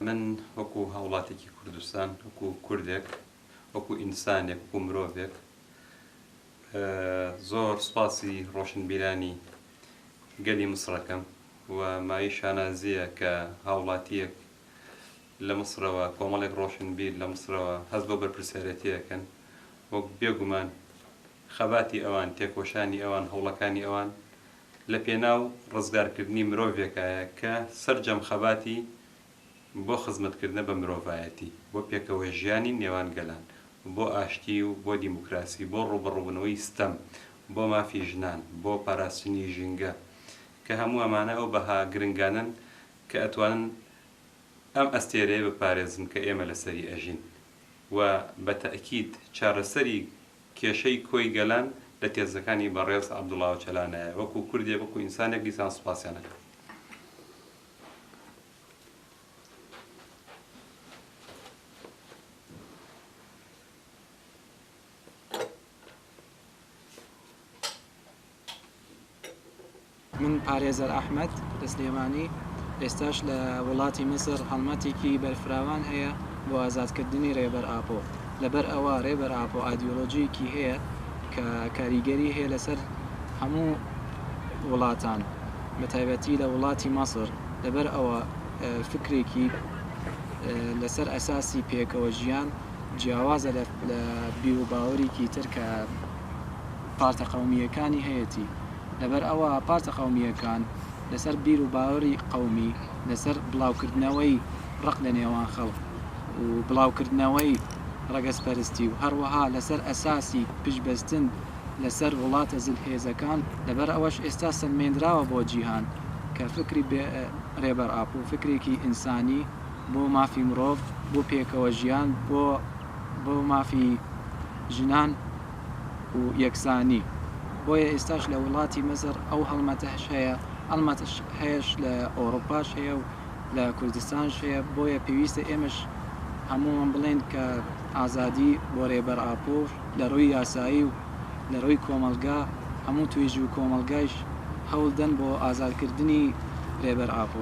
من وەکو هاوڵاتێکی کوردستان وەکو کوردێک وەکو ئینسانێک وەکو مرۆڤێک زۆر سوپاسی ڕۆشنبیرانی گەلی مسرەکەم و مای شانازیە کە هاوڵاتیەک لە مسرەوە کۆمەڵێک ڕۆشنبیر لە مسرەوە هەست بۆ بەرپرسیارەتیەکەن وەک بێگومان خەباتی ئەوان تێکۆشانی ئەوان هەوڵەکانی ئەوان لە پێناو ڕزگارکردنی مرۆڤێکایە کە سەرجەم خەباتی بۆ خزمەتکردنە بە مرۆڤایەتی بۆ پێکەوە ژیانی نێوان گەلان بۆ ئاشتی و بۆ دیموکراسی بۆ ڕوبەڕووبوونەوەی ستەم بۆ مافی ژنان بۆ پاراستنی ژینگە کە هەموو ئەمانە ئەو بەها گرنگانن کە ئەتوانن ئەم ئەستێرەیە بپارێزن کە ئێمە لەسەری ئەژین و بە تەئکید چارەسەری کێشەی کۆی گەلان لە تێزەکانی بەڕێز عەبدوڵڵا ئۆچەلانایە وەکو کوردێک وەکو ئینسانێک دیسان سوپاسیانەکەم. من پارێزەر ئەحمەد دەسلێمانی ئێستاش لە وڵاتی میسر هەڵمەتێکی بەرفراوان هەیە بۆ ئازادکردنی ڕێبەر ئاپۆ لەبەر ئەوە ڕێبەر ئاپۆ ئایدیۆلۆجیەکی هەیە کە کاریگەری هەیە لەسەر هەموو وڵاتان بە تایبەتی لە وڵاتی مەسر لەبەر ئەوە فکرێکی لەسەر ئەساسی پێکەوە ژیان جیاوازە لە بیر و باوەڕێکی تر کە پارتە قەومیەکانی هەیەی لەبەر ئەوە پارتە قەومیەکان لەسەر بیر و باوەڕی قەومی لەسەر بڵاوکردنەوەی ڕق لە نێوان خەڵک و بڵاوکردنەوەی ڕەگەزپەرستی و هەروەها لەسەر ئەساسی پشتبەستن لەسەر وڵاتە زلهێزەکان لەبەر ئەوەش ئێستا سەلمێنراوە بۆ جیهان کە فکری ڕێبەر ئاپۆ فکرێکی ئینسانی بۆ مافی مرۆڤ بۆ پێکەوە ژیان بۆ مافی ژنان و یەکسانی بۆیە ئێستاش لە وڵاتی مەسر ئەو هەڵمەتەش هەیە هەڵمەتش هەیەش لە ئەوڕۆپاش هەیە و لە کوردستانش هەیە بۆیە پێویستە ئێمەش هەموومان بڵێن کە ئازادی بۆ ڕێبەر ئاپۆ لە ڕووی یاسایی و لە ڕووی کۆمەلگا هەموو توێژی و کۆمەلگایش هەوڵ دەن بۆ ئازادکردنی ڕێبەر ئاپۆ.